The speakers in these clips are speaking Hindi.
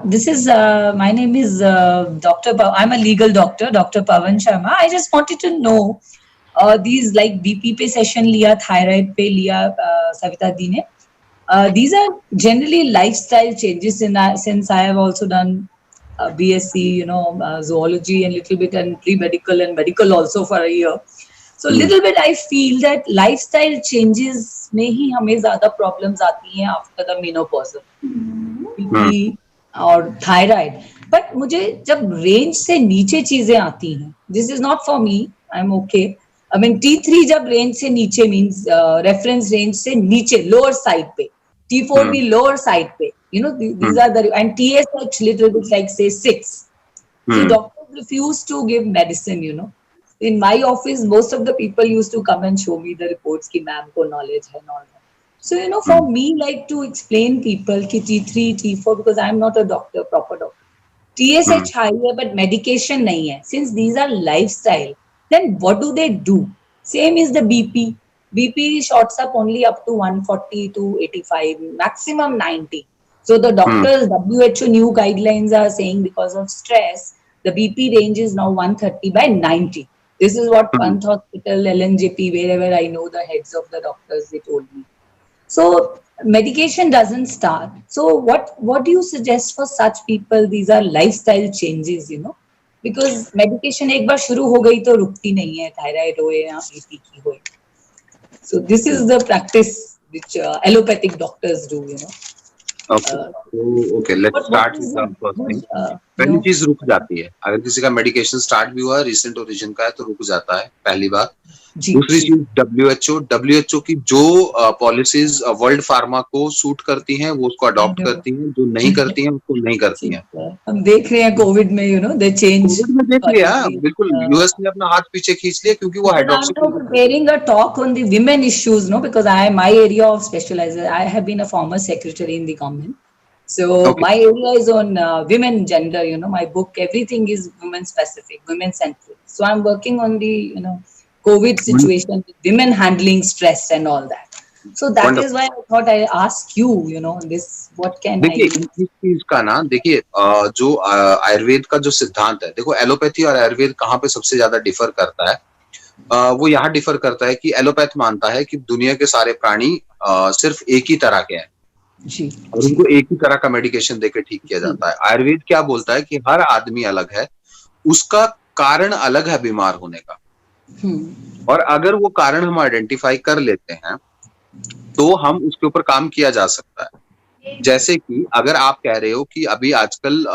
this is my name is I'm a legal doctor, Dr. Pavan Sharma. I just wanted to know these like BP पे session लिया, thyroid पे लिया, Savita दी ने. These are generally lifestyle changes since I have also done BSc, zoology and little bit and pre-medical and medical also for a year. So little bit I feel that lifestyle changes में ही हमें ज़्यादा problems आती हैं after the menopause. BP और थायराइड. बट मुझे जब रेंज से नीचे चीजें आती हैं, this is not for me, I am okay. I mean T3 जब रेंज से नीचे मींस रेफरेंस रेंज से नीचे लोअर साइड पे, T4 भी लोअर साइड पे, these are the, and TSH little bit like say 6. So doctors refuse to give medicine. In my office most of the people used to come and show me the reports ki ma'am ko knowledge hai and all that. So, for me, like to explain people ki T3, T4, because I'm not a doctor, proper doctor. TSH high hai, but medication nahi hai. Since these are lifestyle, then what do they do? Same is the BP. BP shoots up only up to 140 to 85, maximum 90. So the doctors, WHO new guidelines are saying because of stress, the BP range is now 130 by 90. This is what Pant Hospital, LNJP, wherever I know the heads of the doctors, they told me. So medication doesn't start. So what do you suggest for such people? These are lifestyle changes, because medication एक बार शुरू हो गई तो रुकती नहीं है, thyroid हो या BP की हो. So this is the practice which allopathic doctors do, Okay, let's start with the first thing. पहली चीज रुक जाती है. अगर किसी का मेडिकेशन स्टार्ट भी हुआ रिसेंट ओरिजिन का है तो रुक जाता है, पहली बात. दूसरी चीज WHO की जो पॉलिसीज वर्ल्ड फार्मा को सूट करती हैं वो उसको अडॉप्ट करती हैं, जो नहीं करती हैं उसको नहीं करती हैं. हम देख रहे हैं कोविड में दे चेंज. कोविड में देख लिया बिल्कुल, यूएस ने अपना हाथ पीछे खींच लिया क्योंकि वो hydroxy. preparing a talk on the women issues, because my area of specialization, I have been a former secretary in the government. So my area is on women gender, my book, everything is women specific, women centric. So I'm working on the, COVID situation, women handling stress and all that. So that is why I thought I ask you, this, what can I do? इस चीज का ना देखिए, जो आयुर्वेद का जो सिद्धांत है, देखो एलोपैथी और आयुर्वेद कहाँ पे सबसे ज्यादा डिफर करता है. वो यहाँ डिफर करता है कि एलोपैथ मानता है कि दुनिया के सारे प्राणी सिर्फ एक ही तरह के हैं जी, और उनको एक ही तरह का मेडिकेशन देकर ठीक किया जाता है. आयुर्वेद क्या बोलता है कि हर आदमी अलग है, उसका कारण अलग है बीमार होने का. और अगर वो कारण हम आइडेंटिफाई कर लेते हैं तो हम उसके ऊपर काम किया जा सकता है. जैसे कि अगर आप कह रहे हो कि अभी आजकल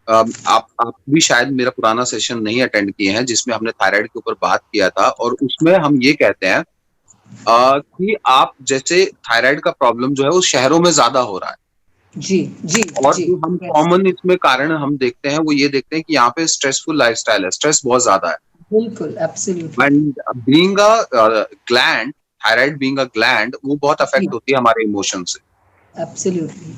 आप भी शायद मेरा पुराना सेशन नहीं अटेंड किए हैं जिसमें हमने थायराइड के ऊपर बात किया था, और उसमें हम ये कहते हैं कि आप जैसे थायराइड का प्रॉब्लम जो है वो शहरों में ज्यादा हो रहा है. जी जी. और जो हम कॉमन इसमें कारण हम देखते हैं वो ये देखते हैं कि यहाँ पे स्ट्रेसफुल लाइफस्टाइल है, स्ट्रेस बहुत ज्यादा है. बिल्कुल, absolutely. And being a gland, thyroid being a gland, वो बहुत अफेक्ट होती है हमारे इमोशन से. एब्सोल्युटली.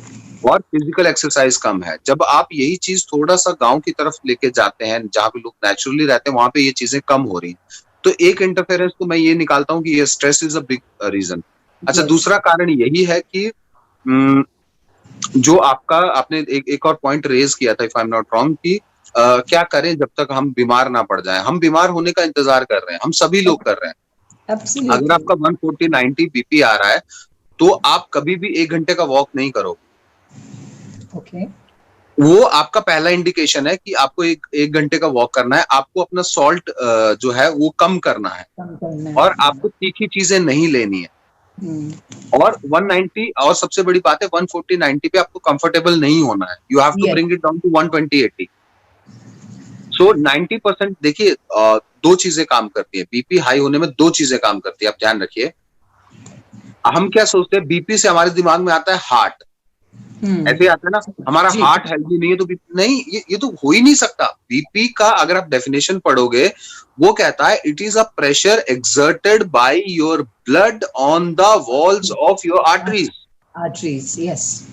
और फिजिकल एक्सरसाइज कम है. जब आप यही चीज थोड़ा सा गांव की तरफ लेके जाते हैं जहाँ पे लोग नेचुरली रहते हैं, वहां पे ये चीजें कम हो रही हैं. तो एक इंटरफेरेंस तो मैं ये निकालता हूँ कि ये stress is a big reason. अच्छा, दूसरा कारण यही है कि जो आपका आपने एक और पॉइंट रेज किया था, if I am not wrong, कि क्या करें जब तक हम बीमार ना पड़ जाएं. हम बीमार होने का इंतजार कर रहे हैं, हम सभी लोग कर रहे हैं. अगर आपका 140-90 बीपी आ रहा है तो आप कभी भी 1 घंटे का वॉक नहीं करोगे. वो आपका पहला इंडिकेशन है कि आपको एक घंटे का वॉक करना है. आपको अपना सॉल्ट जो है वो कम करना है और आपको तीखी चीजें नहीं लेनी है. और 190, और सबसे बड़ी बात है 140-90 पे आपको कंफर्टेबल नहीं होना है. You have to bring it down to 120-80. So 90%. देखिए, दो चीजें काम करती है बीपी हाई होने में, दो चीजें काम करती है, आप ध्यान रखिए. हम क्या सोचते हैं, बीपी से हमारे दिमाग में आता है हार्ट. ऐसे आता है ना, हमारा हार्ट हेल्दी नहीं है तो बीपी नहीं. ये तो हो ही नहीं सकता. बीपी का अगर आप डेफिनेशन पढ़ोगे वो कहता है it is a pressure exerted by your blood on the walls of your arteries. Yes.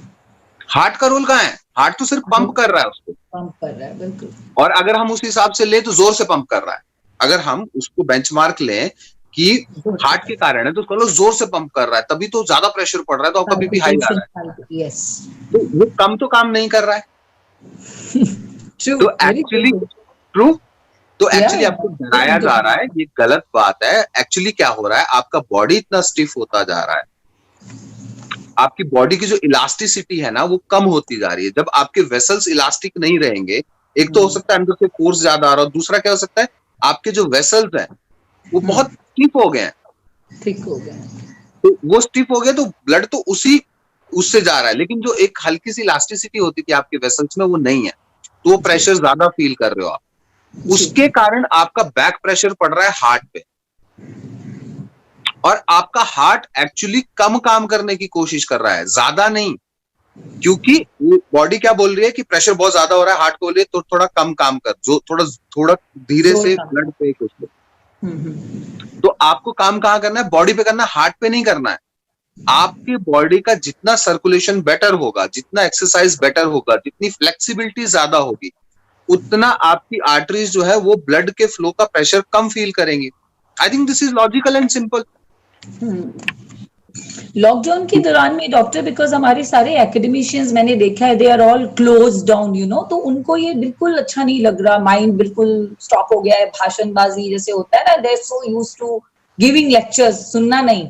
Heart का रोल कहाँ है? हार्ट तो सिर्फ पंप कर रहा है, उसको पंप कर रहा है. बिल्कुल. और अगर हम उस हिसाब से ले तो जोर से पंप कर रहा है. अगर हम उसको बेंचमार्क लें कि हार्ट के कारण है तो उसको जोर से पंप कर रहा है, तभी तो ज्यादा प्रेशर पड़ रहा है, तो आपका बीपी हाई जा रहा है. यस. तो वो कम तो काम नहीं कर रहा है. True. तो Very एक्चुअली true. ट्रू, तो Yeah, एक्चुअली yeah. आपको डराया जा रहा है, ये गलत बात है। एक्चुअली क्या हो रहा है, आपका बॉडी इतना स्टिफ होता जा रहा है, आपकी बॉडी की जो इलास्टिसिटी है ना वो कम होती जा रही है। जब आपके वेसल्स इलास्टिक नहीं रहेंगे, एक तो हो सकता है अंदर से फोर्स ज्यादा आ रहा हो, दूसरा क्या हो सकता है आपके जो वेसल्स हैं वो बहुत स्टिफ हो गए हैं। ठीक हो गया. तो वो स्टिफ हो गया तो ब्लड तो उसी उससे जा रहा है, लेकिन जो एक हल्की सी इलास्टिसिटी होती थी आपके वेसल्स में वो नहीं है, तो वो प्रेशर ज्यादा फील कर रहे हो आप। उसके कारण आपका बैक प्रेशर पड़ रहा है हार्ट पे, और आपका हार्ट एक्चुअली कम काम करने की कोशिश कर रहा है, ज्यादा नहीं। क्योंकि बॉडी क्या बोल रही है कि प्रेशर बहुत ज्यादा हो रहा है, हार्ट बोल रही है तो थोड़ा कम काम कर, जो थोड़ा धीरे से ब्लड पे कुछ। तो आपको काम कहाँ करना है, बॉडी पे करना है, हार्ट पे नहीं करना है। आपकी बॉडी का जितना सर्कुलेशन बेटर होगा, जितना एक्सरसाइज बेटर होगा, जितनी फ्लेक्सिबिलिटी ज्यादा होगी, उतना आपकी आर्टरीज जो है वो ब्लड के फ्लो का प्रेशर कम फील करेंगी। I think this is logical and simple. Lockdown के दौरान में डॉक्टर, बिकॉज हमारे सारे एकेडमिशियंस मैंने देखा है, they are all close down, you know, तो उनको ये बिल्कुल अच्छा नहीं लग रहा, माइंड बिल्कुल स्टॉप हो गया है, भाषणबाजी जैसे होता है ना, they are so used to giving lectures, सुनना नहीं,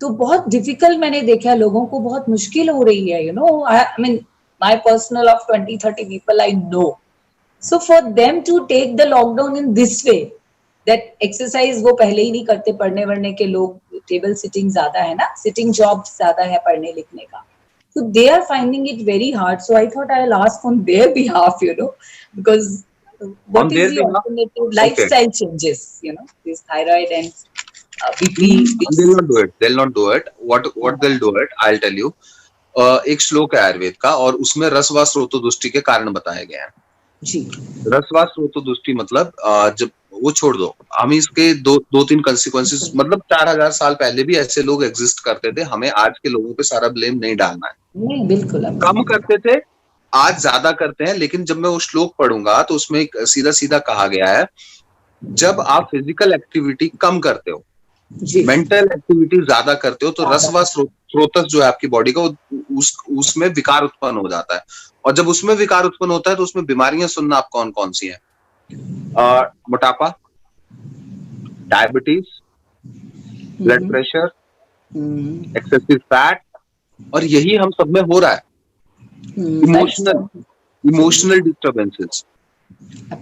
तो बहुत डिफिकल्ट मैंने देखा है, लोगों को बहुत मुश्किल हो रही है, you know, I mean my personal of 20-30 people I know, so for them to take the lockdown in this way, that exercise वो पहले ही नहीं करते, पढ़ने वढ़ने के लोग, टेबल सिटिंग ज्यादा है ना, सिटिंग जॉब ज्यादा है पढ़ने लिखने का, so they are finding it very hard, so I thought I'll ask on their behalf, you know, because what is the alternative lifestyle changes, you know, this thyroid and BP. They'll not do it. What they'll do it, I'll tell you. एक श्लोक है आयुर्वेद का, और उसमें रसवा स्रोतोदुष्टि के कारण बताए गए हैं जी। रसवा स्रोतोदुष्टि मतलब जब वो छोड़ दो, हम इसके दो तीन कंसिक्वेंसेस, मतलब 4000 साल पहले भी ऐसे लोग एग्जिस्ट करते थे, हमें आज के लोगों पे सारा ब्लेम नहीं डालना है। नहीं, बिल्कुल कम करते थे, आज ज्यादा करते हैं, लेकिन जब मैं वो श्लोक पढ़ूंगा तो उसमें सीधा सीधा कहा गया है, जब आप फिजिकल एक्टिविटी कम करते हो, मेंटल एक्टिविटी ज्यादा करते हो, तो रसवा स्रोतस जो है आपकी बॉडी का, उसमें विकार उत्पन्न हो जाता है, और जब उसमें विकार उत्पन्न होता है तो उसमें बीमारियां सुनना आप कौन कौन सी हैं, मोटापा, diabetes, blood pressure, excessive fat, और यही हम सब में हो रहा है, इमोशनल डिस्टर्बेंसेस।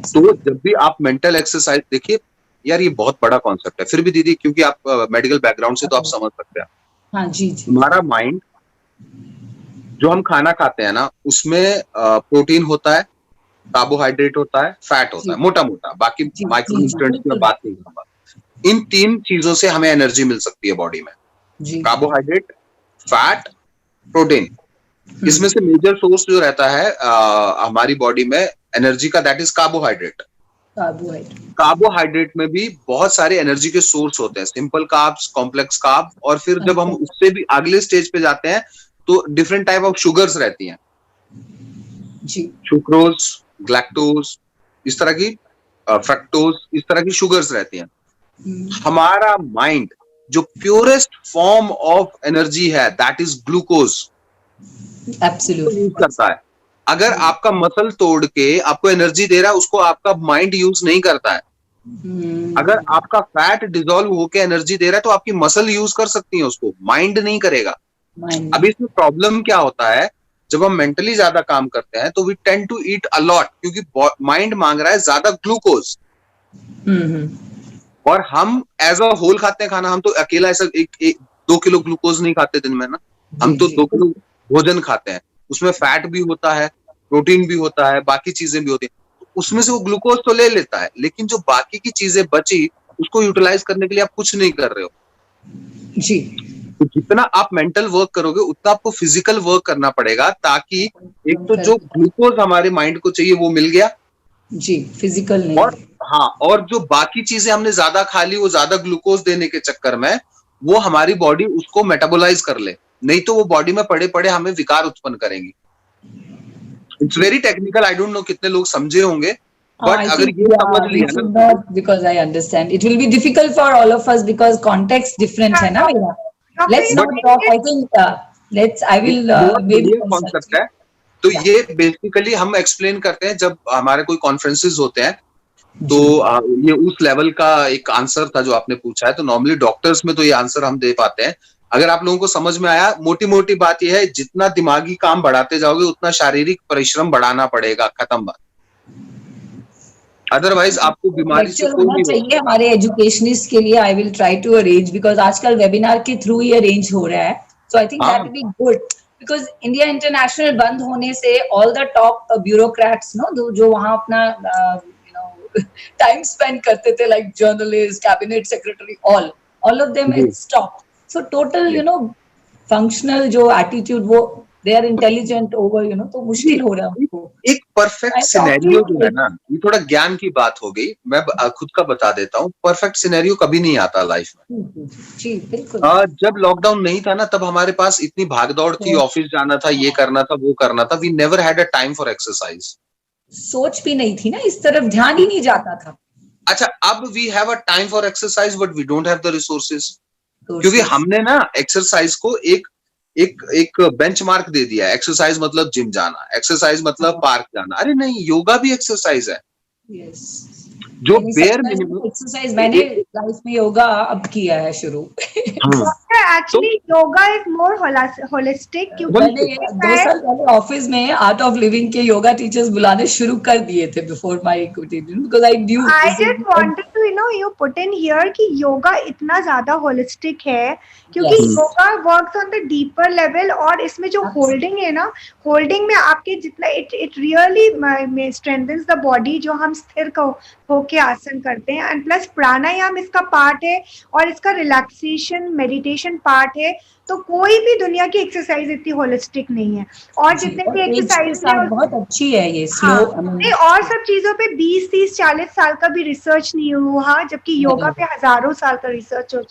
तो जब भी आप मेंटल एक्सरसाइज, देखिए यार ये बहुत बड़ा कॉन्सेप्ट है, फिर भी दीदी क्योंकि आप मेडिकल बैकग्राउंड से तो आप समझ सकते हैं। हाँ जी। हमारा माइंड, जो हम खाना खाते हैं ना, उसमें प्रोटीन होता है, कार्बोहाइड्रेट होता है, फैट होता है, मोटा मोटा, बाकी माइक्रो न्यूट्रिएंट्स की मैं बात नहीं करूंगा। इन 3 चीजों से हमें एनर्जी मिल सकती है बॉडी में, कार्बोहाइड्रेट, फैट, प्रोटीन। इसमें से मेजर सोर्स जो रहता है हमारी बॉडी में एनर्जी का, दैट इज कार्बोहाइड्रेट। कार्बोहाइड्रेट में भी बहुत सारे एनर्जी के सोर्स होते हैं, सिंपल कार्ब्स, कॉम्प्लेक्स कार्ब, और फिर जब हम उससे भी अगले स्टेज पे जाते हैं तो डिफरेंट टाइप ऑफ शुगर्स रहती हैं, सुक्रोज, ग्लैक्टोज, इस तरह की, फ्रक्टोज, इस तरह की शुगर्स रहती हैं। हमारा माइंड जो प्योरेस्ट फॉर्म ऑफ एनर्जी है, दैट इज ग्लूकोज, एब्सोल्युटली करता है। अगर आपका मसल तोड़ के आपको एनर्जी दे रहा है, उसको आपका माइंड यूज नहीं करता है। अगर आपका फैट डिसॉल्व होके एनर्जी दे रहा है तो आपकी मसल यूज कर सकती है उसको, माइंड नहीं करेगा। अभी इसमें प्रॉब्लम क्या होता है, जब हम मेंटली ज्यादा काम करते हैं तो we tend to eat a lot, क्योंकि माइंड मांग रहा है ज्यादा ग्लूकोज, और हम एज अ होल खाते हैं खाना। हम तो अकेला ऐसा 2 किलो ग्लूकोज नहीं खाते दिन में ना, हम तो 2 किलो भोजन खाते हैं, उसमें फैट भी होता है, प्रोटीन भी होता है, बाकी चीजें भी होती है, उसमें से वो ग्लूकोज तो ले लेता है, लेकिन जो बाकी की चीजें बची उसको यूटिलाइज करने के लिए आप कुछ नहीं कर रहे हो जी। तो जितना आप मेंटल वर्क करोगे उतना आपको फिजिकल वर्क करना पड़ेगा, ताकि एक तो जो ग्लूकोज हमारे माइंड को चाहिए वो मिल गया जी, फिजिकल नहीं, और हाँ, और जो बाकी चीजें हमने ज्यादा खा ली, वो ज्यादा ग्लूकोज देने के चक्कर में वो हमारी बॉडी उसको मेटाबोलाइज कर ले, नहीं तो वो बॉडी में पड़े पड़े हमें विकार उत्पन्न करेंगी। It's very technical, I don't know कितने लोग समझे होंगे, बट अगर ये समझ लिया ना, because I understand it will be difficult for all of us because context different है ना मेरा। Let's not talk, I think let's, I will maybe concept है तो ये बेसिकली हम एक्सप्लेन करते हैं जब हमारे कोई कॉन्फ्रेंसेस होते हैं, तो ये उस लेवल का एक आंसर था जो आपने पूछा है। तो नॉर्मली डॉक्टर्स में तो ये आंसर हम दे पाते हैं। अगर आप लोगों को समझ में आया, मोटी मोटी बात यह है, जितना दिमागी काम बढ़ाते जाओगे उतना शारीरिक परिश्रम बढ़ाना पड़ेगा, खत्म बात। अदरवाइज आपको बीमारी से कोई नहीं चाहिए हमारे एजुकेशनिस्ट के लिए। I will try to arrange, because आजकल वेबिनार के थ्रू ही अरेंज हो रहा है, so I think that will be good, because India international बंद होने से all the top bureaucrats no जो वहां अपना टाइम स्पेंड करते थे, like journalist, cabinet secretary, all of them it stop. So total functional जो एटीट्यूड, वो दे आर इंटेलिजेंट ओवर तो मुश्किल हो रहा है उनको। एक परफेक्ट सिनेरियो जो है ना, ये थोड़ा ज्ञान की बात हो गई, मैं खुद का बता देता हूँ। परफेक्ट सिनेरियो कभी नहीं आता लाइफ में। जी बिल्कुल। जब लॉकडाउन नहीं था ना, तब हमारे पास इतनी भागदौड़ थी, ऑफिस जाना था, ये करना था, वो करना था। We never had a time for exercise. सोच भी नहीं थी ना, इस तरफ ध्यान ही नहीं जाता था। अच्छा, अब we have a time for exercise but we don't have the resources, क्योंकि हमने ना एक्सरसाइज को एक बेंचमार्क दे दिया है। एक्सरसाइज मतलब जिम जाना, एक्सरसाइज मतलब पार्क जाना। अरे नहीं, योगा भी एक्सरसाइज है। जो बेयर मिनिमम एक्सरसाइज मैंने लाइफ में योगा अब किया है शुरू। Actually yoga is more holistic, क्योंकि मैंने 2 साल पहले ऑफिस में आर्ट ऑफ लिविंग के योगा टीचर्स बुलाने शुरू कर दिए थे before my quitting, because I knew I just wanted to you put in here कि योगा इतना ज्यादा होलिस्टिक है, क्योंकि yoga works on the deeper level, और इसमें जो होल्डिंग है ना, होल्डिंग में आपके जितना it really strengthens the body, जो हम स्थिर होके आसन करते हैं। एंड प्लस प्राणायाम इसका पार्ट है, और इसका रिलैक्सेशन मेडिटेशन पार्ट है। तो कोई भी दुनिया की एक्सरसाइज इतनी होलिस्टिक नहीं है। और जितने भी एक्सरसाइज बहुत अच्छी है ये स्लो। और सब चीजों पे 20, 30, 40 साल का भी रिसर्च नहीं हुआ, जबकि योगा पे हजारों साल का रिसर्च हो